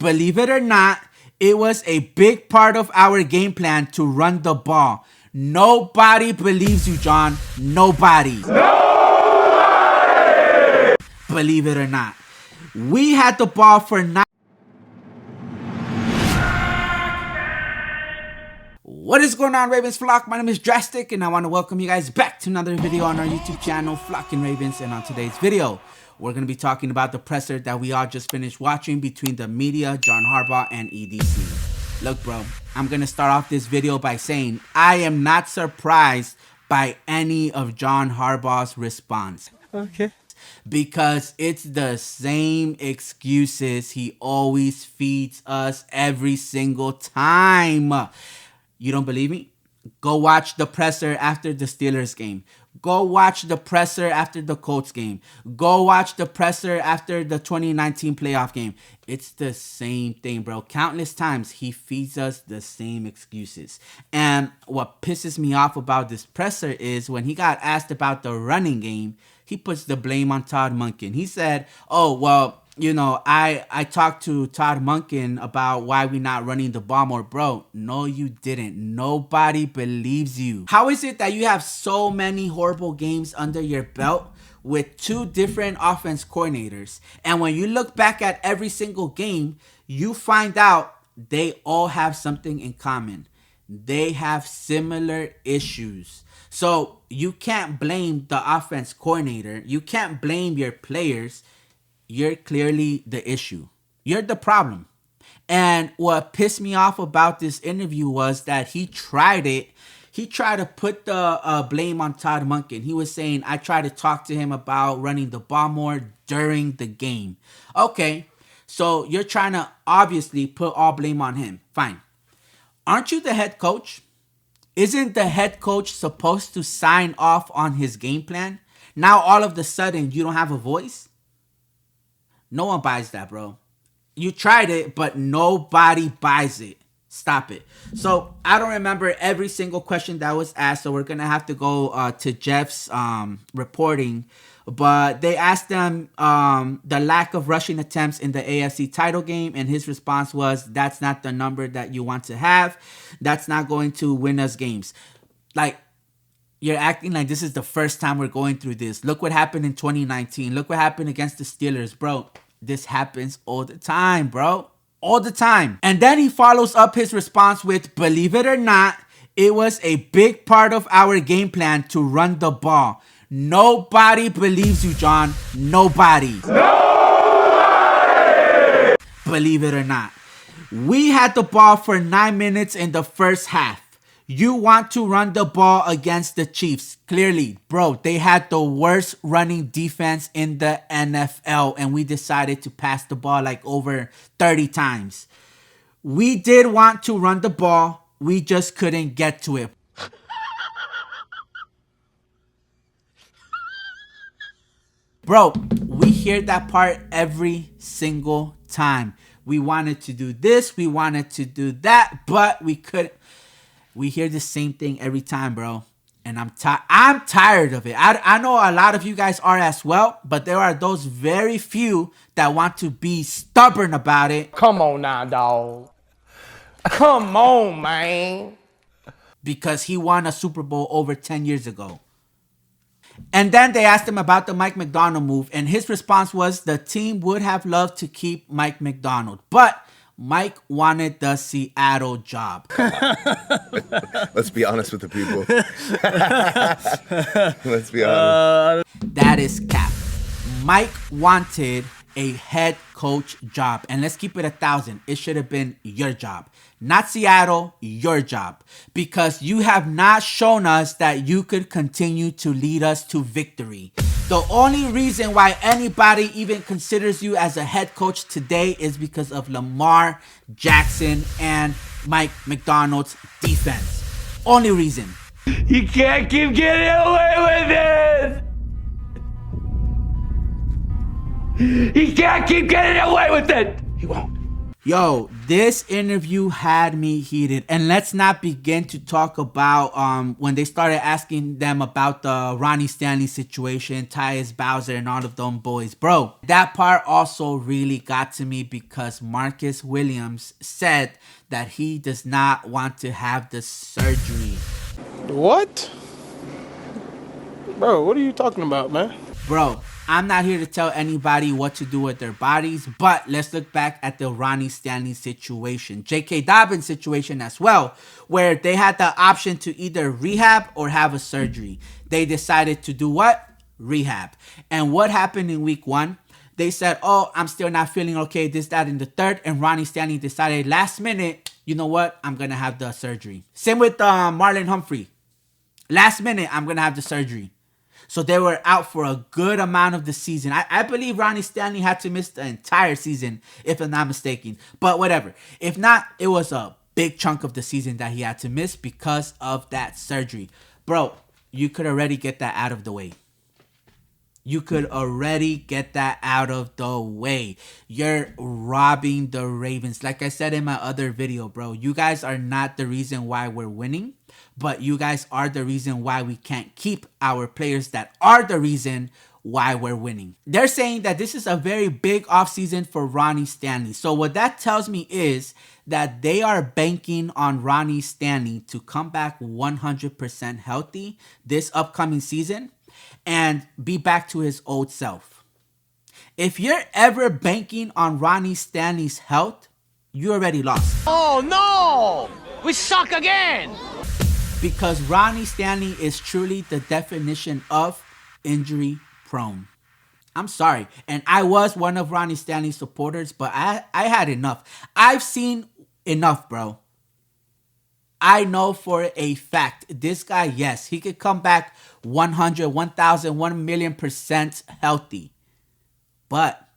Believe it or not, it was a big part of our game plan to run the ball. Nobody believes you, John. Nobody. Nobody! Believe it or not. We had the ball for 9. What is going on, Ravens flock? My name is Drastic, and I want to welcome you guys back to another video on our YouTube channel, Flocking Ravens. And on today's video, we're going to be talking about the presser that we all just finished watching between the media, John Harbaugh, and EDC. Look, bro, I'm going to start off this video by saying I am not surprised by any of John Harbaugh's response. Okay. Because it's the same excuses he always feeds us every single time. You don't believe me? Go watch the presser after the Steelers game. Go watch the presser after the Colts game. Go watch the presser after the 2019 playoff game. It's the same thing, bro. Countless times he feeds us the same excuses. And what pisses me off about this presser is when he got asked about the running game, he puts the blame on Todd Monken. He said, oh, well, you know, I talked to Todd Monken about why we're not running the ball more. Bro, no, you didn't. Nobody believes you. How is it that you have so many horrible games under your belt with 2 different offense coordinators? And when you look back at every single game, you find out they all have something in common. They have similar issues. So you can't blame the offense coordinator. You can't blame your players. You're clearly the issue. You're the problem. And what pissed me off about this interview was that he tried it. He tried to put the blame on Todd Monken. He was saying, I tried to talk to him about running the ball more during the game. Okay, so you're trying to obviously put all blame on him. Fine. Aren't you the head coach? Isn't the head coach supposed to sign off on his game plan? Now all of a sudden you don't have a voice? No one buys that, bro. You tried it, but nobody buys it. Stop it. So I don't remember every single question that was asked, so we're going to have to go to Jeff's reporting. But they asked him the lack of rushing attempts in the AFC title game, and his response was, that's not the number that you want to have. That's not going to win us games. Like, you're acting like this is the first time we're going through this. Look what happened in 2019. Look what happened against the Steelers. Bro, this happens all the time, bro. All the time. And then he follows up his response with, believe it or not, it was a big part of our game plan to run the ball. Nobody believes you, John. Nobody. Nobody! Believe it or not. We had the ball for 9 minutes in the first half. You want to run the ball against the Chiefs. Clearly, bro, they had the worst running defense in the NFL, and we decided to pass the ball like over 30 times. We did want to run the ball. We just couldn't get to it. Bro, we hear that part every single time. We wanted to do this, we wanted to do that, but we couldn't. We hear the same thing every time, bro. And I'm tired of it. I know a lot of you guys are as well, but there are those very few that want to be stubborn about it. Come on now, dog. Come on, man. Because he won a Super Bowl over 10 years ago. And then they asked him about the Mike McDonald move, and his response was the team would have loved to keep Mike McDonald, but Mike wanted the Seattle job. Let's be honest with the people. Let's be honest. That is cap. Mike wanted a head coach job. And let's keep it 1,000. It should have been your job. Not Seattle, your job. Because you have not shown us that you could continue to lead us to victory. The only reason why anybody even considers you as a head coach today is because of Lamar Jackson and Mike McDonald's defense. Only reason. You can't keep getting away with it. He can't keep getting away with it. He won't. Yo, this interview had me heated. And let's not begin to talk about when they started asking them about the Ronnie Stanley situation, Tyus Bowser, and all of them boys. Bro, that part also really got to me because Marcus Williams said that he does not want to have the surgery. What? Bro, what are you talking about, man? Bro, I'm not here to tell anybody what to do with their bodies, but let's look back at the Ronnie Stanley situation, J.K. Dobbins situation as well, where they had the option to either rehab or have a surgery. They decided to do what? Rehab. And what happened in week 1? They said, oh, I'm still not feeling okay, this, that, and the third. And Ronnie Stanley decided last minute, you know what? I'm going to have the surgery. Same with Marlon Humphrey. Last minute, I'm going to have the surgery. So they were out for a good amount of the season. I believe Ronnie Stanley had to miss the entire season, if I'm not mistaken. But whatever. If not, it was a big chunk of the season that he had to miss because of that surgery. Bro, you could already get that out of the way. You could already get that out of the way. You're robbing the Ravens. Like I said in my other video, bro, you guys are not the reason why we're winning, but you guys are the reason why we can't keep our players that are the reason why we're winning. They're saying that this is a very big offseason for Ronnie Stanley. So what that tells me is that they are banking on Ronnie Stanley to come back 100% healthy this upcoming season and be back to his old self. If you're ever banking on Ronnie Stanley's health, you already lost. Oh no! We suck again! Because Ronnie Stanley is truly the definition of injury prone. I'm sorry. And I was one of Ronnie Stanley's supporters, but I had enough. I've seen enough, bro. I know for a fact, this guy, yes, he could come back 100, 1,000, 1,000,000% healthy. But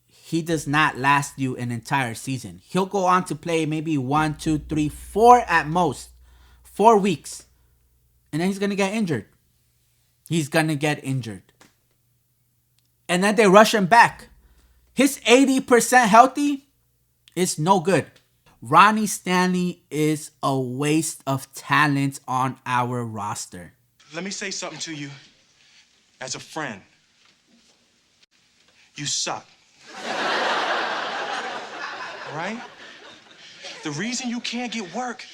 he does not last you an entire season. He'll go on to play maybe 1, 2, 3, 4 at most. 4 weeks. And then he's going to get injured. He's going to get injured. And then they rush him back. His 80% healthy is no good. Ronnie Stanley is a waste of talent on our roster. Let me say something to you as a friend. You suck. All right? The reason you can't get work,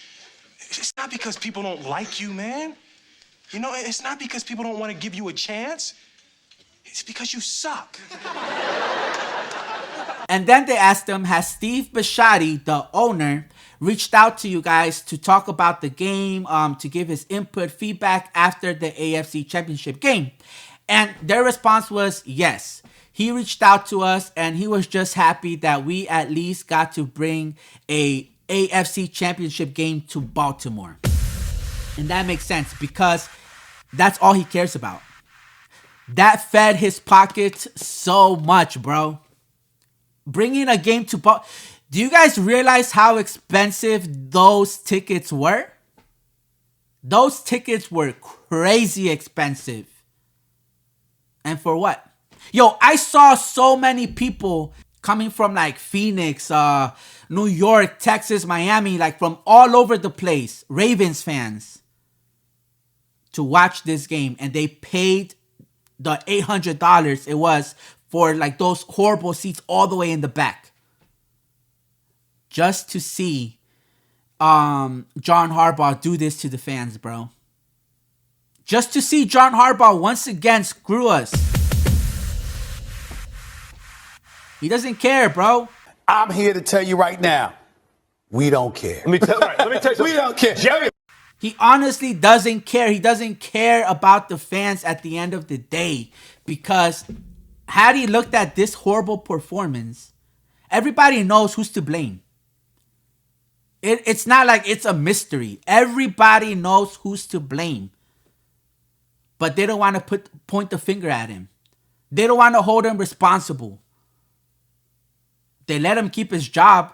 it's not because people don't like you, man. You know, it's not because people don't want to give you a chance. It's because you suck. And then they asked him, has Steve Bisciotti, the owner, reached out to you guys to talk about the game, to give his input, feedback after the AFC Championship game? And their response was yes. He reached out to us and he was just happy that we at least got to bring a AFC Championship game to Baltimore. And that makes sense because that's all he cares about. That fed his pockets so much, bro. Bringing a game to Baltimore. Do you guys realize how expensive those tickets were? Those tickets were crazy expensive. And for what? Yo, I saw so many people coming from like Phoenix, New York, Texas, Miami, like from all over the place, Ravens fans, to watch this game. And they paid the $800 it was for like those horrible seats all the way in the back. Just to see John Harbaugh do this to the fans, bro. Just to see John Harbaugh once again screw us. He doesn't care, bro. I'm here to tell you right now, we don't care. Let me tell you something. We don't care. Jerry. He honestly doesn't care. He doesn't care about the fans at the end of the day. Because had he looked at this horrible performance, everybody knows who's to blame. It's not like it's a mystery. Everybody knows who's to blame. But they don't want to point the finger at him. They don't want to hold him responsible. They let him keep his job.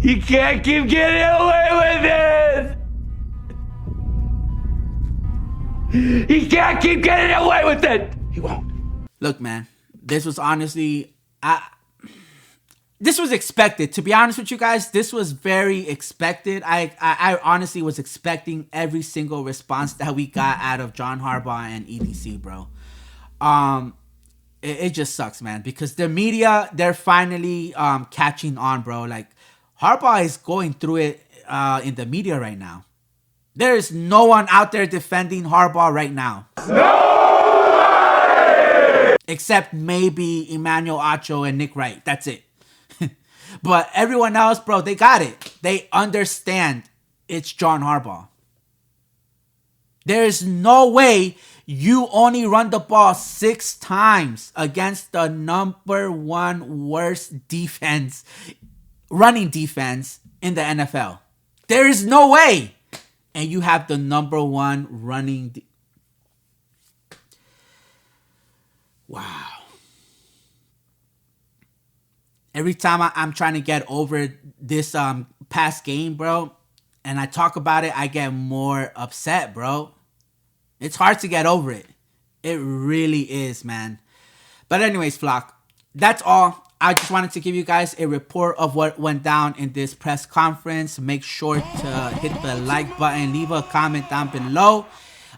You can't keep getting away with it. He can't keep getting away with it. He won't. Look, man, this was honestly... this was expected. To be honest with you guys, this was very expected. I honestly was expecting every single response that we got out of John Harbaugh and EDC, bro. It just sucks, man, because the media, they're finally catching on, bro. Like, Harbaugh is going through it in the media right now. There is no one out there defending Harbaugh right now. Nobody! Except maybe Emmanuel Acho and Nick Wright. That's it. But everyone else, bro, they got it. They understand it's John Harbaugh. There is no way you only run the ball 6 times against the number 1 worst defense, running defense in the NFL. There is no way. And you have the number 1 running. Wow. Every time I'm trying to get over this past game, bro, and I talk about it, I get more upset, bro. It's hard to get over it. It really is, man. But anyways, flock, that's all. I just wanted to give you guys a report of what went down in this press conference. Make sure to hit the like button. Leave a comment down below.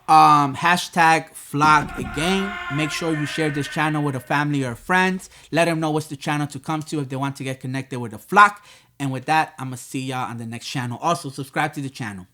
Hashtag flock again. Make sure you share this channel with a family or friends. Let them know what's the channel to come to if they want to get connected with the flock. And with that, I'm going to see y'all on the next channel. Also, subscribe to the channel.